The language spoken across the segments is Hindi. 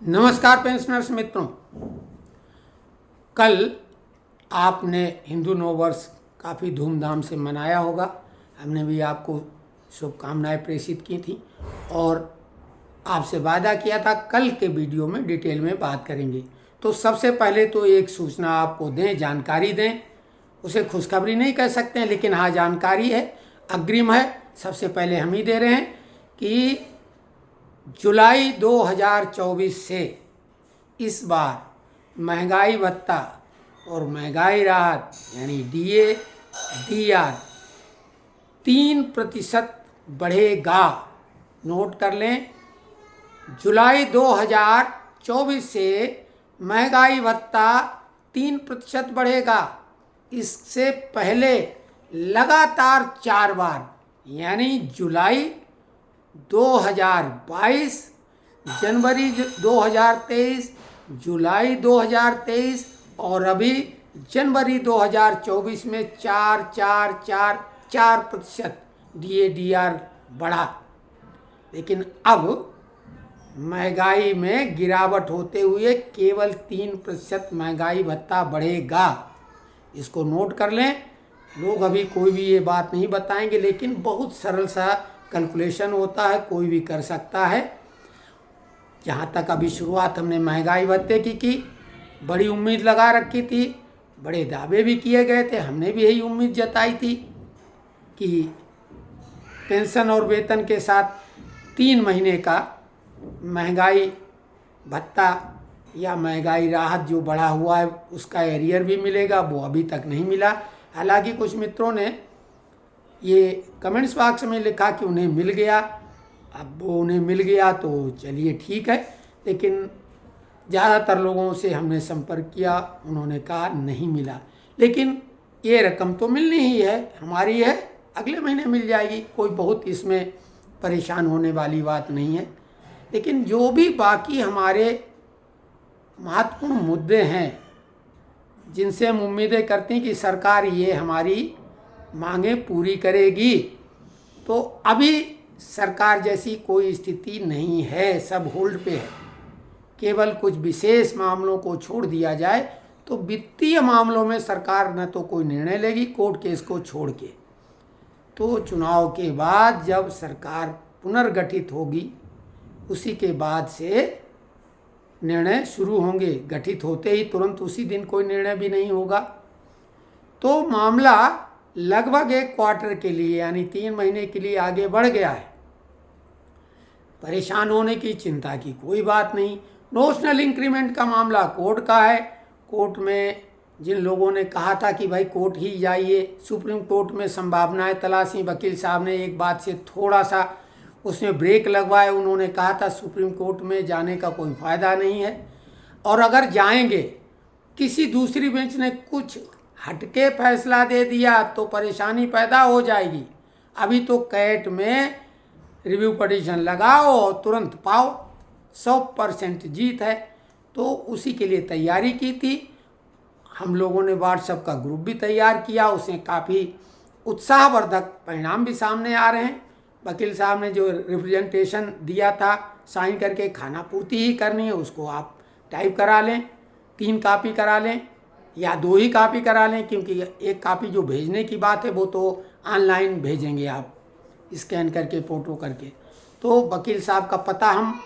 नमस्कार पेंशनर्स मित्रों, कल आपने हिंदू नव वर्ष काफ़ी धूमधाम से मनाया होगा। हमने भी आपको शुभकामनाएं प्रेषित की थी और आपसे वादा किया था कल के वीडियो में डिटेल में बात करेंगे। तो सबसे पहले तो एक सूचना आपको दें, जानकारी दें। उसे खुशखबरी नहीं कह सकते हैं, लेकिन हाँ जानकारी है, अग्रिम है। सबसे पहले हम ही दे रहे हैं कि जुलाई 2024 से इस बार महंगाई भत्ता और महंगाई राहत यानी डीए डीआर 3% बढ़ेगा। नोट कर लें, जुलाई 2024 से महंगाई भत्ता 3% बढ़ेगा। इससे पहले लगातार 4 बार यानी जुलाई 2022, जनवरी 2023, जुलाई 2023 और अभी जनवरी 2024 में 4% डीआर बढ़ा। लेकिन अब महंगाई में गिरावट होते हुए केवल 3% महंगाई भत्ता बढ़ेगा। इसको नोट कर लें। लोग अभी कोई भी ये बात नहीं बताएंगे, लेकिन बहुत सरल सा कैलकुलेशन होता है, कोई भी कर सकता है। जहाँ तक अभी शुरुआत हमने महंगाई भत्ते की बड़ी उम्मीद लगा रखी थी, बड़े दावे भी किए गए थे। हमने भी यही उम्मीद जताई थी कि पेंशन और वेतन के साथ 3 महीने का महंगाई भत्ता या महंगाई राहत जो बढ़ा हुआ है उसका एरियर भी मिलेगा। वो अभी तक नहीं मिला। हालांकि कुछ मित्रों ने ये कमेंट्स बॉक्स में लिखा कि उन्हें मिल गया। अब वो उन्हें मिल गया तो चलिए ठीक है, लेकिन ज़्यादातर लोगों से हमने संपर्क किया, उन्होंने कहा नहीं मिला। लेकिन ये रकम तो मिलनी ही है, हमारी है, अगले महीने मिल जाएगी। कोई बहुत इसमें परेशान होने वाली बात नहीं है। लेकिन जो भी बाकी हमारे महत्वपूर्ण मुद्दे हैं जिनसे हम उम्मीदें करते हैं कि सरकार ये हमारी मांगें पूरी करेगी, तो अभी सरकार जैसी कोई स्थिति नहीं है, सब होल्ड पे है। केवल कुछ विशेष मामलों को छोड़ दिया जाए तो वित्तीय मामलों में सरकार न तो कोई निर्णय लेगी कोर्ट केस को छोड़ के। तो चुनाव के बाद जब सरकार पुनर्गठित होगी उसी के बाद से निर्णय शुरू होंगे। गठित होते ही तुरंत उसी दिन कोई निर्णय भी नहीं होगा। तो मामला लगभग 1 क्वार्टर के लिए यानी 3 महीने के लिए आगे बढ़ गया है। परेशान होने की, चिंता की कोई बात नहीं। नोशनल इंक्रीमेंट का मामला कोर्ट का है। कोर्ट में जिन लोगों ने कहा था कि भाई कोर्ट ही जाइए, सुप्रीम कोर्ट में संभावनाएं तलाशी, वकील साहब ने एक बात से थोड़ा सा उसमें ब्रेक लगवाए। उन्होंने कहा था सुप्रीम कोर्ट में जाने का कोई फ़ायदा नहीं है, और अगर जाएंगे किसी दूसरी बेंच ने कुछ हटके फैसला दे दिया तो परेशानी पैदा हो जाएगी। अभी तो कैट में रिव्यू पिटीशन लगाओ और तुरंत पाओ, 100% जीत है। तो उसी के लिए तैयारी की थी। हम लोगों ने व्हाट्सएप का ग्रुप भी तैयार किया, उसमें काफ़ी उत्साहवर्धक परिणाम भी सामने आ रहे हैं। वकील साहब ने जो रिप्रेजेंटेशन दिया था साइन करके, खाना पूर्ति ही करनी है, उसको आप टाइप करा लें, 3 कापी करा लें या 2 ही कापी करा लें, क्योंकि एक कापी जो भेजने की बात है वो तो ऑनलाइन भेजेंगे आप स्कैन करके, फ़ोटो करके। तो वकील साहब का पता हम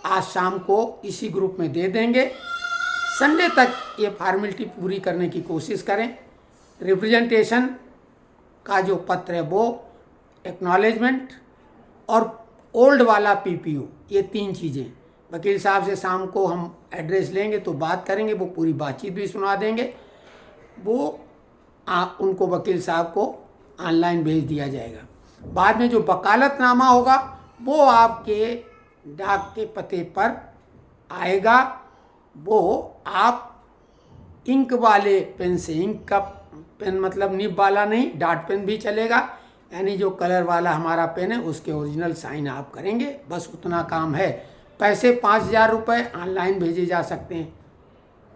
आज शाम को इसी ग्रुप में दे देंगे। संडे तक ये फॉर्मेलिटी पूरी करने की कोशिश करें। रिप्रेजेंटेशन का जो पत्र है वो एक्नॉलेजमेंट और ओल्ड वाला पीपीओ, ये 3 चीज़ें वकील साहब से शाम को हम एड्रेस लेंगे तो बात करेंगे। वो पूरी बातचीत भी सुना देंगे। वो उनको वकील साहब को ऑनलाइन भेज दिया जाएगा। बाद में जो वकालतनामा होगा वो आपके डाक के पते पर आएगा। वो आप इंक वाले पेन से, इंक का पेन मतलब निब वाला नहीं, डॉट पेन भी चलेगा, यानी जो कलर वाला हमारा पेन है उसके ओरिजिनल साइन आप करेंगे। बस उतना काम है। पैसे 5,000 रुपये ऑनलाइन भेजे जा सकते हैं,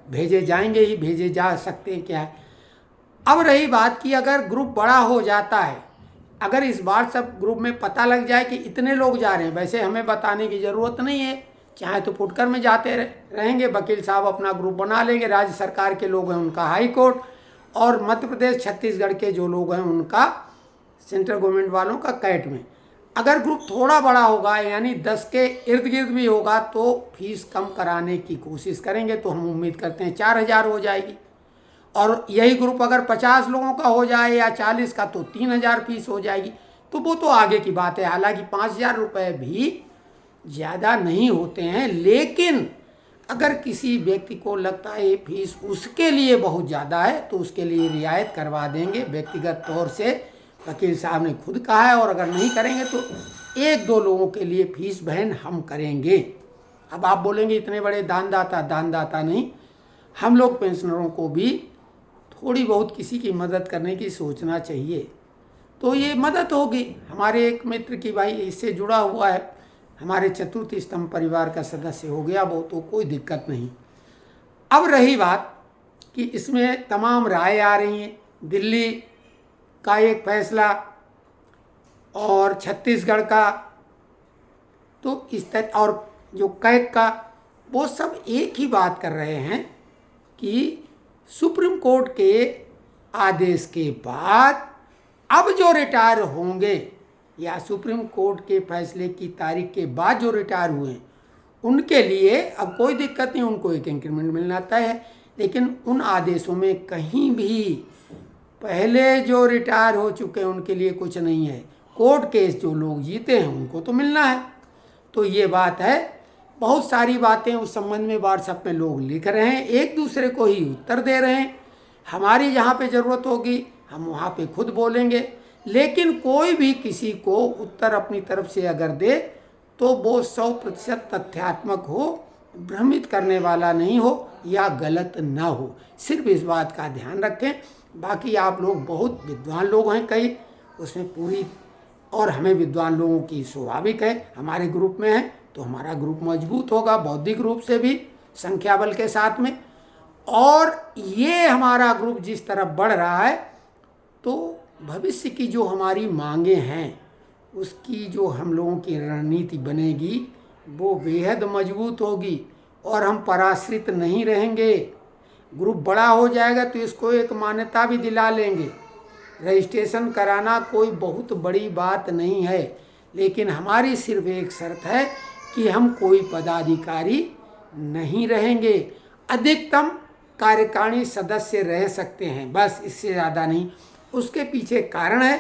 भेजे जाएंगे ही, भेजे जा सकते हैं। क्या है, अब रही बात कि अगर ग्रुप बड़ा हो जाता है, अगर इस व्हाट्सएप ग्रुप में पता लग जाए कि इतने लोग जा रहे हैं, वैसे हमें बताने की ज़रूरत नहीं है, चाहे तो फुटकर में जाते रहेंगे, वकील साहब अपना ग्रुप बना लेंगे, राज्य सरकार के लोग हैं उनका हाई कोर्ट, और मध्य प्रदेश छत्तीसगढ़ के जो लोग हैं उनका सेंट्रल गवर्नमेंट वालों का कैट में। अगर ग्रुप थोड़ा बड़ा होगा यानी 10 के इर्द गिर्द भी होगा तो फीस कम कराने की कोशिश करेंगे, तो हम उम्मीद करते हैं 4000 हो जाएगी। और यही ग्रुप अगर 50 लोगों का हो जाए या 40 का तो 3000 फीस हो जाएगी। तो वो तो आगे की बात है। हालांकि 5000 रुपये भी ज़्यादा नहीं होते हैं, लेकिन अगर किसी व्यक्ति को लगता है ये फीस उसके लिए बहुत ज़्यादा है तो उसके लिए रियायत करवा देंगे व्यक्तिगत तौर से, वकील साहब ने खुद कहा है। और अगर नहीं करेंगे तो 1-2 लोगों के लिए फीस बहन हम करेंगे। अब आप बोलेंगे इतने बड़े दानदाता नहीं, हम लोग पेंशनरों को भी थोड़ी बहुत किसी की मदद करने की सोचना चाहिए, तो ये मदद होगी। हमारे एक मित्र की भाई इससे जुड़ा हुआ है, हमारे चतुर्थ स्तंभ परिवार का सदस्य हो गया वो, तो कोई दिक्कत नहीं। अब रही बात कि इसमें तमाम राय आ रही हैं, दिल्ली का एक फैसला और छत्तीसगढ़ का, तो इस तरह और जो कैग का, वो सब एक ही बात कर रहे हैं कि सुप्रीम कोर्ट के आदेश के बाद अब जो रिटायर होंगे या सुप्रीम कोर्ट के फैसले की तारीख के बाद जो रिटायर हुए हैं उनके लिए अब कोई दिक्कत नहीं, उनको एक इंक्रीमेंट मिलना तय है। लेकिन उन आदेशों में कहीं भी पहले जो रिटायर हो चुके हैं उनके लिए कुछ नहीं है। कोर्ट केस जो लोग जीते हैं उनको तो मिलना है। तो ये बात है। बहुत सारी बातें उस संबंध में व्हाट्सएप में लोग लिख रहे हैं, एक दूसरे को ही उत्तर दे रहे हैं। हमारी जहाँ पे ज़रूरत होगी हम वहाँ पे खुद बोलेंगे, लेकिन कोई भी किसी को उत्तर अपनी तरफ से अगर दे तो वो 100% तथ्यात्मक हो, भ्रमित करने वाला नहीं हो या गलत ना हो। सिर्फ इस बात का ध्यान रखें। बाकी आप लोग बहुत विद्वान लोग हैं कई, उसमें पूरी, और हमें विद्वान लोगों की स्वाभाविक है, हमारे ग्रुप में है तो हमारा ग्रुप मजबूत होगा बौद्धिक रूप से भी, संख्या बल के साथ में। और ये हमारा ग्रुप जिस तरफ बढ़ रहा है तो भविष्य की जो हमारी मांगे हैं उसकी जो हम लोगों की रणनीति बनेगी वो बेहद मजबूत होगी और हम पराश्रित नहीं रहेंगे। ग्रुप बड़ा हो जाएगा तो इसको एक मान्यता भी दिला लेंगे। रजिस्ट्रेशन कराना कोई बहुत बड़ी बात नहीं है, लेकिन हमारी सिर्फ एक शर्त है कि हम कोई पदाधिकारी नहीं रहेंगे, अधिकतम कार्यकारिणी सदस्य रह सकते हैं, बस इससे ज़्यादा नहीं। उसके पीछे कारण है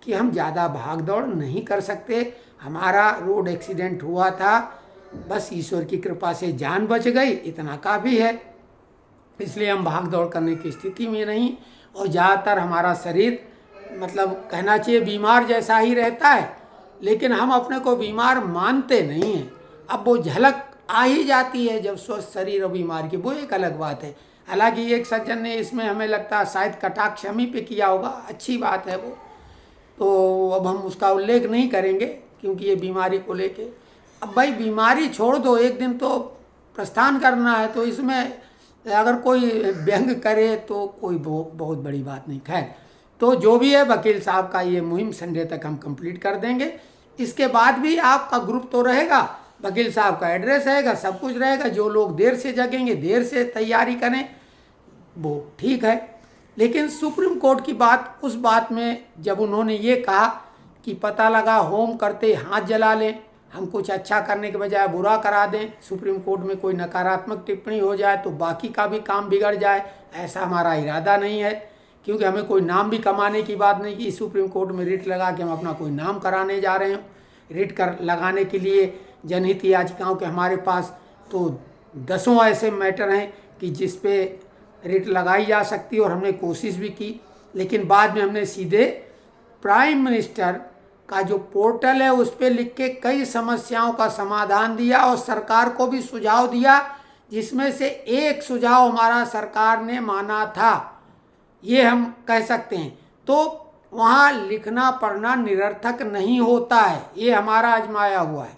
कि हम ज़्यादा भाग दौड़ नहीं कर सकते। हमारा रोड एक्सीडेंट हुआ था, बस ईश्वर की कृपा से जान बच गई, इतना काफ़ी है। इसलिए हम भाग दौड़ करने की स्थिति में नहीं, और ज़्यादातर हमारा शरीर मतलब कहना चाहिए बीमार जैसा ही रहता है, लेकिन हम अपने को बीमार मानते नहीं हैं। अब वो झलक आ ही जाती है जब स्वस्थ शरीर और बीमार की, वो एक अलग बात है। हालांकि एक सज्जन ने इसमें हमें लगता है शायद कटाक्ष हम ही पे किया होगा, अच्छी बात है वो, तो अब हम उसका उल्लेख नहीं करेंगे क्योंकि ये बीमारी को लेके। अब भाई बीमारी छोड़ दो, एक दिन तो प्रस्थान करना है, तो इसमें अगर कोई व्यंग करे तो कोई बहुत बड़ी बात नहीं। खैर, तो जो भी है वकील साहब का ये मुहिम संडे तक हम कंप्लीट कर देंगे। इसके बाद भी आपका ग्रुप तो रहेगा, वकील साहब का एड्रेस रहेगा, सब कुछ रहेगा। जो लोग देर से जगेंगे देर से तैयारी करें, वो ठीक है। लेकिन सुप्रीम कोर्ट की बात, उस बात में जब उन्होंने ये कहा कि पता लगा होम करते हाथ जला लें, हम कुछ अच्छा करने के बजाय बुरा करा दें, सुप्रीम कोर्ट में कोई नकारात्मक टिप्पणी हो जाए तो बाकी का भी काम बिगड़ जाए, ऐसा हमारा इरादा नहीं है। क्योंकि हमें कोई नाम भी कमाने की बात नहीं कि सुप्रीम कोर्ट में रिट लगा के हम अपना कोई नाम कराने जा रहे हैं। रिट कर लगाने के लिए जनहित याचिकाओं के हमारे पास तो दसों ऐसे मैटर हैं कि जिस पे रिट लगाई जा सकती है, और हमने कोशिश भी की। लेकिन बाद में हमने सीधे प्राइम मिनिस्टर का जो पोर्टल है उस पर लिख के कई समस्याओं का समाधान दिया और सरकार को भी सुझाव दिया, जिसमें से एक सुझाव हमारा सरकार ने माना था, ये हम कह सकते हैं। तो वहाँ लिखना पढ़ना निरर्थक नहीं होता है, ये हमारा आजमाया हुआ है।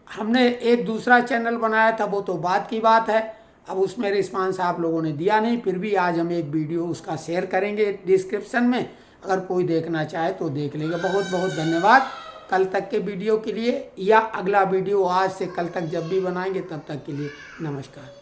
हमने एक दूसरा चैनल बनाया था, वो तो बात की बात है, अब उसमें रिस्पांस आप लोगों ने दिया नहीं। फिर भी आज हम एक वीडियो उसका शेयर करेंगे डिस्क्रिप्शन में, अगर कोई देखना चाहे तो देख लेगा। बहुत बहुत धन्यवाद। कल तक के वीडियो के लिए, या अगला वीडियो आज से कल तक जब भी बनाएंगे तब तक के लिए नमस्कार।